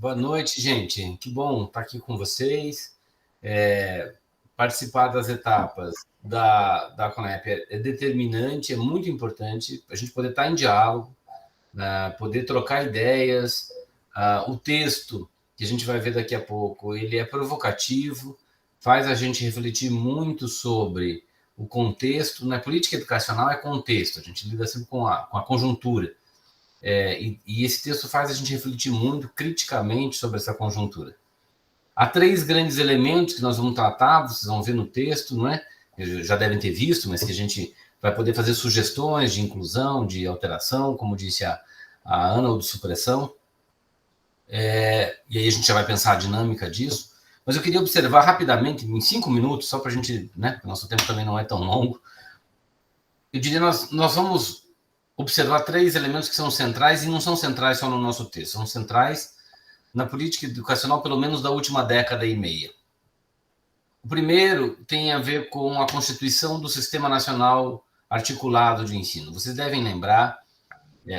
Boa noite, gente. Que bom estar aqui com vocês. Participar das etapas da Conep é determinante, é muito importante a gente poder estar em diálogo, poder trocar ideias. O texto que a gente vai ver daqui a pouco, ele é provocativo, faz a gente refletir muito sobre o contexto. Na política educacional é contexto, a gente lida sempre com a conjuntura. E esse texto faz a gente refletir muito criticamente sobre essa conjuntura. Há três grandes elementos que nós vamos tratar, vocês vão ver no texto, não é? Já devem ter visto, mas que a gente vai poder fazer sugestões de inclusão, de alteração, como disse a Ana, ou de supressão. E aí a gente já vai pensar a dinâmica disso. Mas eu queria observar rapidamente, em 5 minutos, só para a gente, né? Porque o nosso tempo também não é tão longo. Eu diria nós vamos observar três elementos que são centrais, e não são centrais só no nosso texto, são centrais na política educacional, pelo menos da última década e meia. O primeiro tem a ver com a constituição do Sistema Nacional Articulado de Ensino. Vocês devem lembrar,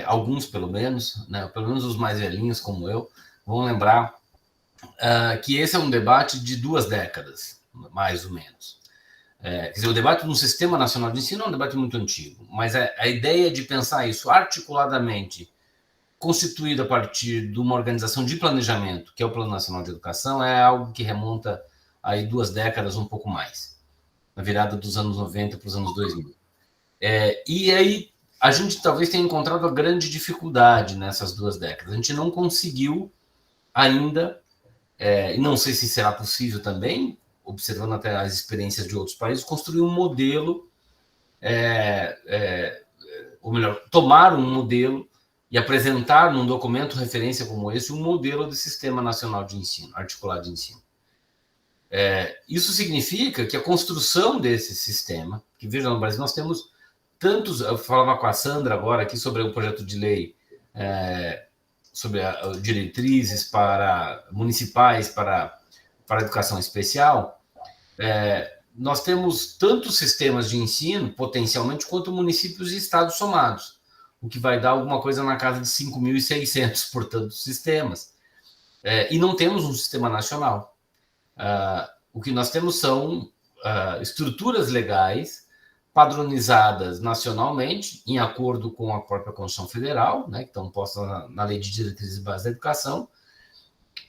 alguns pelo menos, né, pelo menos os mais velhinhos como eu, vão lembrar que esse é um debate de 2 décadas, mais ou menos. Quer dizer, o debate no Sistema Nacional de Ensino é um debate muito antigo, mas a ideia de pensar isso articuladamente, constituído a partir de uma organização de planejamento, que é o Plano Nacional de Educação, é algo que remonta aí 2 décadas, um pouco mais, na virada dos anos 90 para os anos 2000. E aí a gente talvez tenha encontrado a grande dificuldade nessas 2 décadas. A gente não conseguiu ainda, e não sei se será possível também, observando até as experiências de outros países, construir um modelo, ou melhor, tomar um modelo e apresentar num documento referência como esse um modelo de Sistema Nacional de Ensino, articulado de ensino. Isso significa que a construção desse sistema, que veja, no Brasil nós temos tantos, eu falava com a Sandra agora aqui sobre o projeto de lei sobre diretrizes municipais para a educação especial, nós temos tantos sistemas de ensino, potencialmente, quanto municípios e estados somados, o que vai dar alguma coisa na casa de 5.600, portanto, sistemas. E não temos um sistema nacional. O que nós temos são estruturas legais padronizadas nacionalmente, em acordo com a própria Constituição Federal, né, que estão postas na Lei de Diretrizes e Bases da Educação,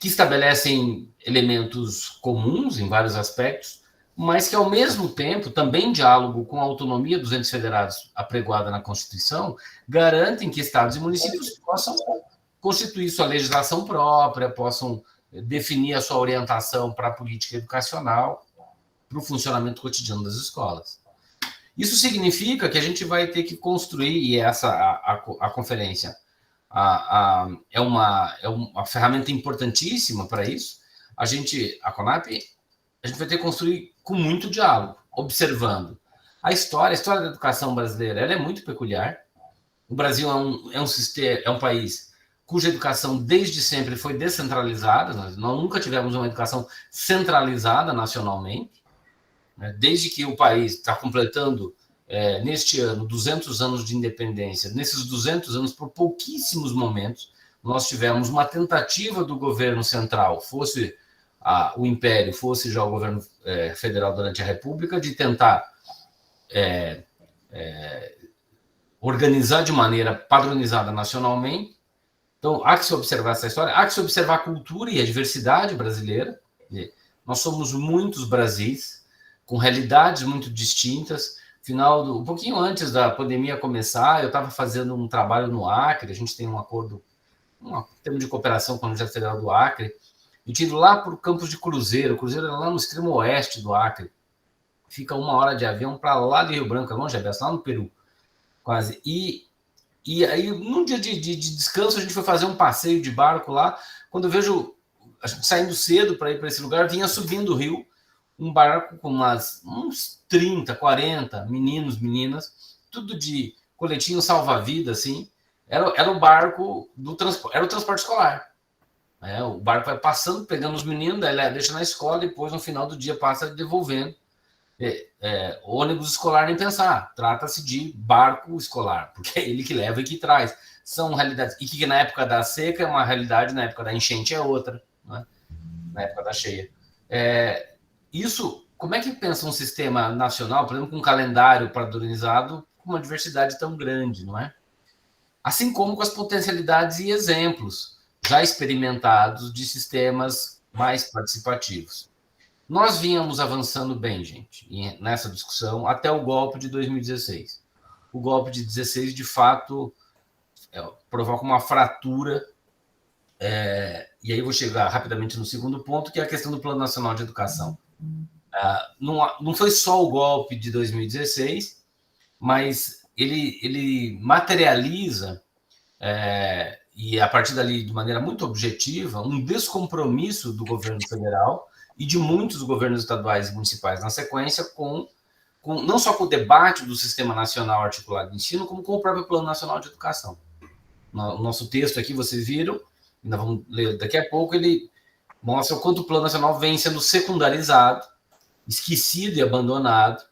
que estabelecem elementos comuns em vários aspectos, mas que, ao mesmo tempo, também em diálogo com a autonomia dos entes federados apregoada na Constituição, garantem que estados e municípios possam constituir sua legislação própria, possam definir a sua orientação para a política educacional, para o funcionamento cotidiano das escolas. Isso significa que a gente vai ter que construir, e essa a conferência é uma ferramenta importantíssima para isso. A Conap, a gente vai ter que construir com muito diálogo, observando a história da educação brasileira. Ela é muito peculiar. O Brasil é um país cuja educação desde sempre foi descentralizada. Nós nunca tivemos uma educação centralizada nacionalmente. Desde que o país está completando, neste ano, 200 anos de independência, nesses 200 anos, por pouquíssimos momentos, nós tivemos uma tentativa do governo central, fosse o Império, fosse já o governo federal durante a República, de tentar organizar de maneira padronizada nacionalmente. Então, há que se observar essa história, há que se observar a cultura e a diversidade brasileira. Nós somos muitos Brasis, com realidades muito distintas. Um pouquinho antes da pandemia começar, eu estava fazendo um trabalho no Acre, a gente tem um acordo, um termo de cooperação com a Universidade Federal do Acre, e tinha ido lá para o campus de Cruzeiro. O Cruzeiro é lá no extremo oeste do Acre, fica 1 hora de avião para lá de Rio Branco, é longe, lá no Peru, quase. E aí, num dia de descanso, a gente foi fazer um passeio de barco lá. Quando eu vejo a gente saindo cedo para ir para esse lugar, vinha subindo o rio um barco com uns 30, 40 meninos, meninas, tudo de coletinho salva-vida, assim. Era o barco do transporte, era o transporte escolar. O barco vai passando, pegando os meninos, daí deixa na escola, e depois, no final do dia, passa devolvendo Ônibus escolar nem pensar, trata-se de barco escolar, porque é ele que leva e que traz. São realidades, e que na época da seca é uma realidade, na época da enchente é outra, né? Na época da cheia. Isso, como é que pensa um sistema nacional, por exemplo, com um calendário padronizado, com uma diversidade tão grande, não é? Assim como com as potencialidades e exemplos já experimentados de sistemas mais participativos. Nós vínhamos avançando bem, gente, nessa discussão, até o golpe de 2016. O golpe de 16, de fato, provoca uma fratura. E aí eu vou chegar rapidamente no segundo ponto, que é a questão do Plano Nacional de Educação. Não foi só o golpe de 2016, mas ele materializa, e a partir dali, de maneira muito objetiva, um descompromisso do governo federal e de muitos governos estaduais e municipais na sequência, não só com o debate do Sistema Nacional Articulado de Ensino, como com o próprio Plano Nacional de Educação. O nosso texto aqui, vocês viram, ainda vamos ler daqui a pouco, ele mostra o quanto o Plano Nacional vem sendo secundarizado, esquecido e abandonado.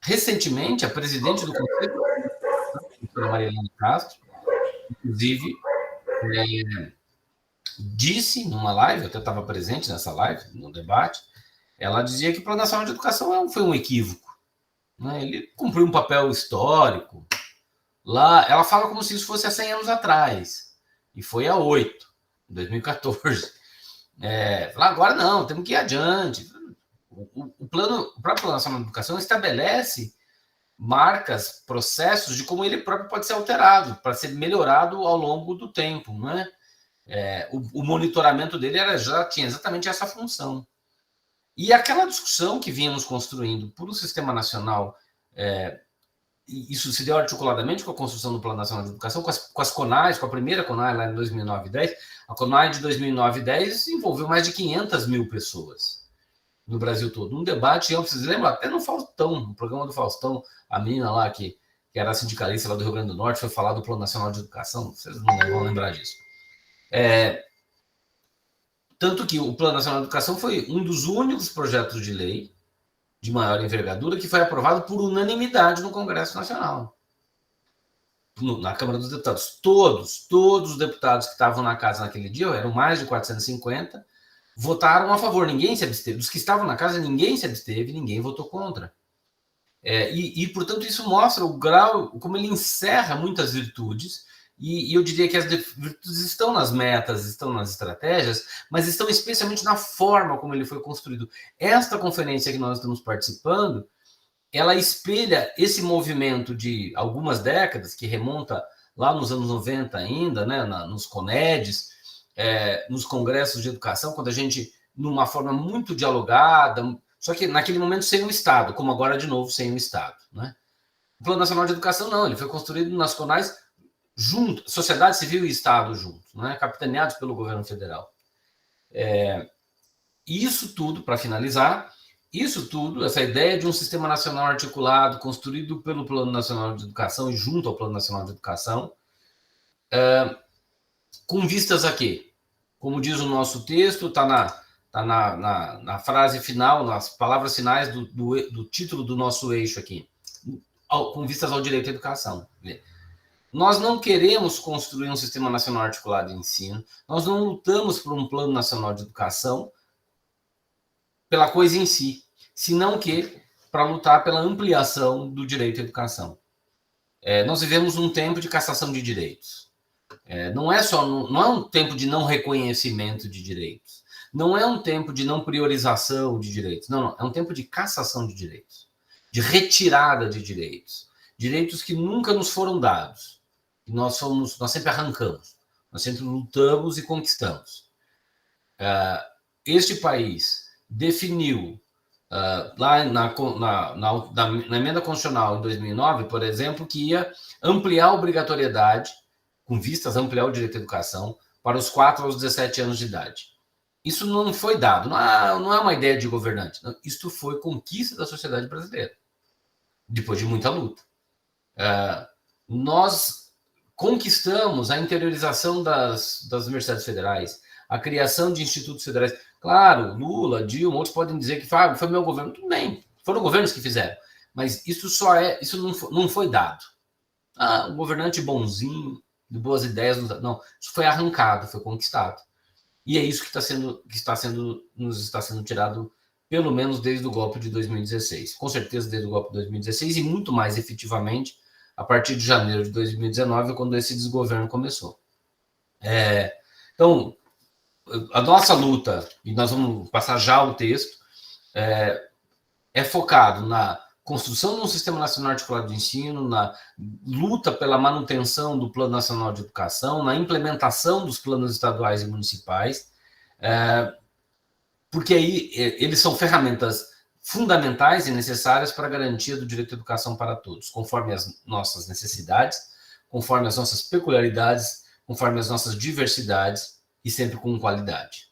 Recentemente, a presidente do Conselho, a Maria Helena Castro, inclusive, disse numa live, eu até estava presente nessa live, no debate, ela dizia que o Plano Nacional de Educação foi um equívoco. Né? Ele cumpriu um papel histórico. Lá, ela fala como se isso fosse há 100 anos atrás, e foi há 8, em 2014. Agora não, temos que ir adiante. O próprio Plano Nacional de Educação estabelece marcas, processos de como ele próprio pode ser alterado, para ser melhorado ao longo do tempo, não é? O monitoramento dele já tinha exatamente essa função. E aquela discussão que vínhamos construindo por um sistema nacional, isso se deu articuladamente com a construção do Plano Nacional de Educação, com as CONAEs, com a primeira CONAE lá em 2009 e 10. A CONAE de 2009 e 10 envolveu mais de 500 mil pessoas no Brasil todo. Um debate, vocês lembram até no Faustão, no programa do Faustão, a menina lá que era sindicalista lá do Rio Grande do Norte, foi falar do Plano Nacional de Educação, vocês não vão lembrar disso. Tanto que o Plano Nacional de Educação foi um dos únicos projetos de lei de maior envergadura que foi aprovado por unanimidade no Congresso Nacional. Na Câmara dos Deputados. Todos os deputados que estavam na casa naquele dia, eram mais de 450, votaram a favor, ninguém se absteve. Dos que estavam na casa, ninguém se absteve, ninguém votou contra. Portanto, isso mostra o grau, como ele encerra muitas virtudes, e eu diria que as virtudes estão nas metas, estão nas estratégias, mas estão especialmente na forma como ele foi construído. Esta conferência que nós estamos participando, ela espelha esse movimento de algumas décadas, que remonta lá nos anos 90 ainda, né, nos CONEDs, nos congressos de educação, quando a gente, numa forma muito dialogada, só que naquele momento sem o Estado, como agora de novo sem o Estado. Né? O Plano Nacional de Educação não, ele foi construído nas CONAEs junto, sociedade civil e Estado juntos, né? Capitaneados pelo governo federal. Isso tudo, para finalizar, essa ideia de um sistema nacional articulado, construído pelo Plano Nacional de Educação e junto ao Plano Nacional de Educação, com vistas a quê? Como diz o nosso texto, está na frase final, nas palavras finais do título do nosso eixo aqui, com vistas ao direito à educação. Nós não queremos construir um sistema nacional articulado de ensino, nós não lutamos por um plano nacional de educação pela coisa em si, senão que para lutar pela ampliação do direito à educação. Nós vivemos um tempo de cassação de direitos. Não é um tempo de não reconhecimento de direitos. Não é um tempo de não priorização de direitos. Não, é um tempo de cassação de direitos, de retirada de direitos. Direitos que nunca nos foram dados. Nós sempre arrancamos. Nós sempre lutamos e conquistamos. Este país definiu, lá na emenda constitucional em 2009, por exemplo, que ia ampliar a obrigatoriedade, com vistas a ampliar o direito à educação, para os 4 aos 17 anos de idade. Isso não foi dado, não é uma ideia de governante. Isto foi conquista da sociedade brasileira, depois de muita luta. Nós conquistamos a interiorização das universidades federais, a criação de institutos federais. Claro, Lula, Dilma, outros podem dizer que foi meu governo. Tudo bem, Foram governos que fizeram, mas isso não foi dado. Ah, um governante bonzinho, de boas ideias, não, isso foi arrancado, foi conquistado. E é isso que nos está sendo tirado, pelo menos desde o golpe de 2016. Com certeza desde o golpe de 2016 e muito mais efetivamente a partir de janeiro de 2019, quando esse desgoverno começou. Então, a nossa luta, e nós vamos passar já o texto, é focado na construção de um Sistema Nacional Articulado de Ensino, na luta pela manutenção do Plano Nacional de Educação, na implementação dos planos estaduais e municipais, porque aí eles são ferramentas fundamentais e necessárias para a garantia do direito à educação para todos, conforme as nossas necessidades, conforme as nossas peculiaridades, conforme as nossas diversidades e sempre com qualidade.